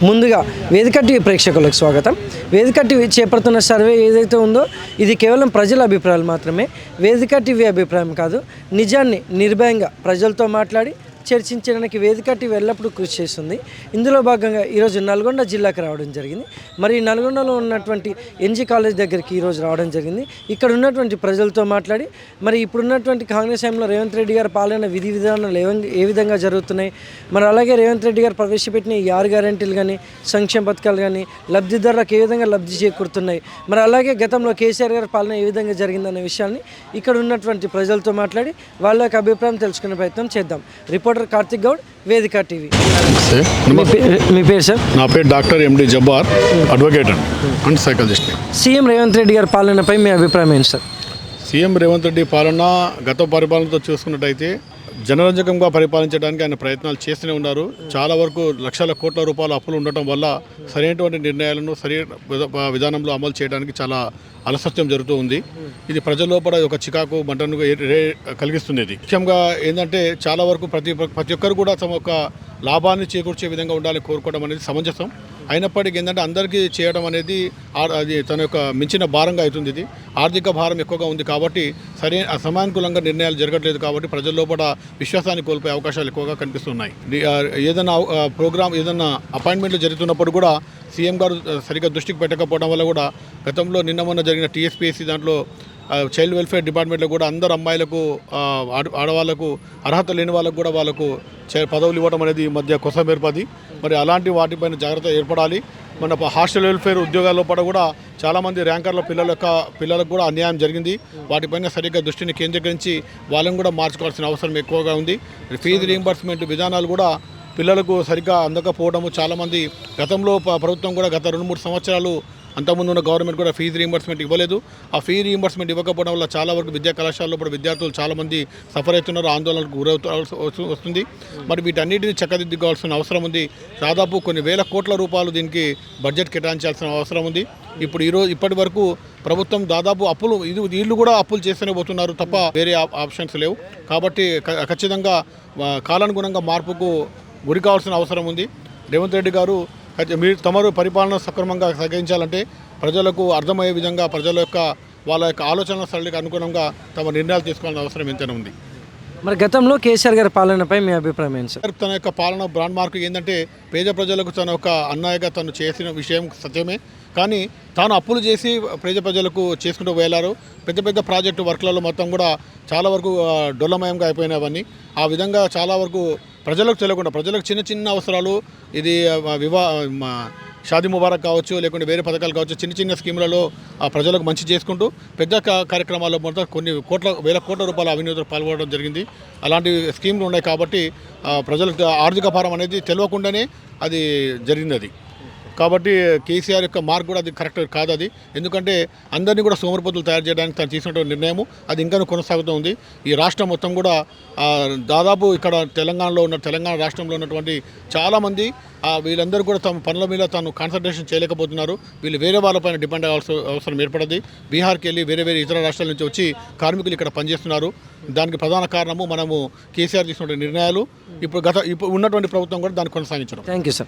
ముందుగా వేదిక టీవీ ప్రేక్షకులకు స్వాగతం. వేదిక టీవీ చేపడుతున్న సర్వే ఏదైతే ఉందో ఇది కేవలం ప్రజల అభిప్రాయాలు మాత్రమే. వేదిక టీవీ అభిప్రాయం కాదు. నిజాన్ని నిర్భయంగా ప్రజలతో మాట్లాడి చర్చించడానికి వేదిక టీవీ ఎల్లప్పుడూ కృషి చేస్తుంది. ఇందులో భాగంగా ఈరోజు నల్గొండ జిల్లాకు రావడం జరిగింది. మరి నల్గొండలో ఉన్నటువంటి ఎన్జీ కాలేజ్ దగ్గరికి ఈరోజు రావడం జరిగింది. ఇక్కడ ఉన్నటువంటి ప్రజలతో మాట్లాడి మరి ఇప్పుడున్నటువంటి కాంగ్రెస్ టైంలో రేవంత్ రెడ్డి గారి పాలన విధి విధానాలు ఏ విధంగా జరుగుతున్నాయి, మరి అలాగే రేవంత్ రెడ్డి గారు ప్రవేశపెట్టిన ఈ 6 గ్యారెంటీలు కానీ సంక్షేమ పథకాలు కానీ లబ్ధిదారులకు ఏ విధంగా లబ్ధి చేకూరుతున్నాయి, మరి అలాగే గతంలో కేసీఆర్ గారి పాలన ఏ విధంగా జరిగిందనే విషయాన్ని ఇక్కడ ఉన్నటువంటి ప్రజలతో మాట్లాడి వాళ్ళ యొక్క అభిప్రాయం తెలుసుకునే ప్రయత్నం చేద్దాం. రిపోర్టర్ కార్తిక్ గౌడ్, వేదిక టీవీ. మీ పేరు సార్? నా పేరు doctor MD Jabbar, advocate and psychologist. CM Revanth Reddy గారి పాలనపై మీ అభిప్రాయం ఏంటి సార్? సీఎం రేవంత్ రెడ్డి పాలన గత పరిపాలనతో చూసుకున్నట్టయితే జనరంజకంగా పరిపాలించడానికి ఆయన ప్రయత్నాలు చేస్తూనే ఉన్నారు. చాలా వరకు లక్షల కోట్ల రూపాయల అప్పులు ఉండటం వల్ల సరైనటువంటి నిర్ణయాలను సరైన విధానంలో అమలు చేయడానికి చాలా అలసత్యం జరుగుతూ ఉంది. ఇది ప్రజల లోపల ఒక చికాకు మంటను కలిగిస్తుంది. ఇది ముఖ్యంగా ఏంటంటే చాలా వరకు ప్రతి ఒక్కరు కూడా తమ యొక్క లాభాన్ని చేకూర్చే విధంగా ఉండాలని కోరుకోవడం అనేది సమంజసం. అయినప్పటికీ ఏంటంటే అందరికీ చేయడం అనేది అది తన యొక్క మించిన భారంగా అవుతుంది. ఇది ఆర్థిక భారం ఎక్కువగా ఉంది కాబట్టి సరైన అసమానుకూలంగా నిర్ణయాలు జరగట్లేదు. కాబట్టి ప్రజల లోపల విశ్వాసాన్ని కోల్పోయే అవకాశాలు ఎక్కువగా కనిపిస్తున్నాయి. ఏదైనా ప్రోగ్రామ్ ఏదైనా అపాయింట్మెంట్లు జరుగుతున్నప్పుడు కూడా సీఎం గారు సరిగ్గా దృష్టికి పెట్టకపోవడం వల్ల కూడా గతంలో నిన్న మొన్న జరిగిన టీఎస్పీఎస్సీ దాంట్లో చైల్డ్ వెల్ఫేర్ డిపార్ట్మెంట్లో కూడా అందరు అమ్మాయిలకు ఆడవాళ్లకు అర్హత లేని వాళ్ళకు కూడా వాళ్ళకు పదవులు ఇవ్వడం అనేది ఈ మధ్య కొసం ఏర్పడి మరి అలాంటి వాటిపైన జాగ్రత్త ఏర్పడాలి. మన హాస్టల్ వెల్ఫేర్ ఉద్యోగాల్లో కూడా చాలామంది ర్యాంకర్ల పిల్లలకు కూడా అన్యాయం జరిగింది. వాటిపైన సరిగ్గా దృష్టిని కేంద్రీకరించి వాళ్ళని కూడా మార్చుకోవాల్సిన అవసరం ఎక్కువగా ఉంది. ఫీజు రీయింబర్స్మెంట్ విధానాలు కూడా పిల్లలకు సరిగ్గా అందకపోవడము చాలామంది గతంలో ప్రభుత్వం కూడా గత 2-3 సంవత్సరాలు అంతకుముందు ఉన్న గవర్నమెంట్ కూడా ఫీజు రీయింబర్స్మెంట్ ఇవ్వలేదు. ఆ ఫీ రీయింబర్స్మెంట్ ఇవ్వకపోవడం వల్ల చాలా వరకు విద్యా కళాశాలలో కూడా విద్యార్థులు చాలామంది సఫర్ అవుతున్నారు, ఆందోళనకు గురవుతూ వస్తుంది. మరి వీటన్నిటిని చక్కదిద్దుకోవాల్సిన అవసరం ఉంది. దాదాపు కొన్ని వేల కోట్ల రూపాయలు దీనికి బడ్జెట్ కేటాయించాల్సిన అవసరం ఉంది. ఇప్పటి వరకు ప్రభుత్వం దాదాపు అప్పులు వీళ్ళు కూడా అప్పులు చేస్తూనే పోతున్నారు తప్ప వేరే ఆప్షన్స్ లేవు. కాబట్టి ఖచ్చితంగా కాలానుగుణంగా మార్పుకు గురి కావాల్సిన అవసరం ఉంది. రేవంత్ రెడ్డి గారు తమరు పరిపాలన సక్రమంగా సాగించాలంటే ప్రజలకు అర్థమయ్యే విధంగా ప్రజల యొక్క వాళ్ళ యొక్క ఆలోచన సరళికి అనుగుణంగా తమ నిర్ణయాలు తీసుకోవాల్సిన అవసరం ఎంతైనా ఉంది. మరి గతంలో కేసీఆర్ గారి పాలనపై మీ అభిప్రాయం ఏంటి సార్? తన యొక్క పాలన బ్రాండ్ మార్క్ ఏంటంటే పేద ప్రజలకు తన యొక్క అన్యాయంగా తను చేసిన విషయం సత్యమే. కానీ తాను అప్పులు చేసి పేద ప్రజలకు చేసుకుంటూ వెళ్ళారు. పెద్ద పెద్ద ప్రాజెక్టు వర్క్లలో మొత్తం కూడా చాలా వరకు డొల్లమయంగా అయిపోయినవన్నీ. ఆ విధంగా చాలా వరకు ప్రజలకు తెలియకుండా ప్రజలకు చిన్న చిన్న అవసరాలు ఇది షాదీ ముబారక్ కావచ్చు, లేకుంటే వేరే పథకాలు కావచ్చు, చిన్న చిన్న స్కీములలో ప్రజలకు మంచి చేసుకుంటూ పెద్ద కార్యక్రమాల్లో మొత్తం కొన్ని వేల కోట్ల రూపాయల అవినీతిలో పాల్గొనడం జరిగింది. అలాంటి స్కీములు ఉన్నాయి కాబట్టి ప్రజలకు ఆర్థిక భారం అనేది తెలియకుండానే అది జరిగింది. కాబట్టి కేసీఆర్ యొక్క మార్క్ కూడా అది కరెక్ట్ కాదు. అది ఎందుకంటే అందరినీ కూడా సోమరిపోతులు తయారు చేయడానికి తను తీసుకున్న నిర్ణయం అది ఇంకా కొనసాగుతూ ఉంది. ఈ రాష్ట్రం మొత్తం కూడా దాదాపు ఇక్కడ తెలంగాణ రాష్ట్రంలో ఉన్నటువంటి చాలామంది వీళ్ళందరూ కూడా తమ పనుల మీద తాను కాన్సన్ట్రేషన్ చేయలేకపోతున్నారు. వీళ్ళు వేరే వాళ్ళపైన డిపెండ్ అవ్వాల్సిన అవసరం ఏర్పడింది. బీహార్కి వెళ్ళి వేరే ఇతర రాష్ట్రాల నుంచి వచ్చి కార్మికులు ఇక్కడ పనిచేస్తున్నారు. దానికి ప్రధాన కారణము మనము కేసీఆర్ తీసుకున్న నిర్ణయాలు. ఇప్పుడు ఉన్నటువంటి ప్రభుత్వం కూడా దాన్ని కొనసాగించడం. Thank you sir.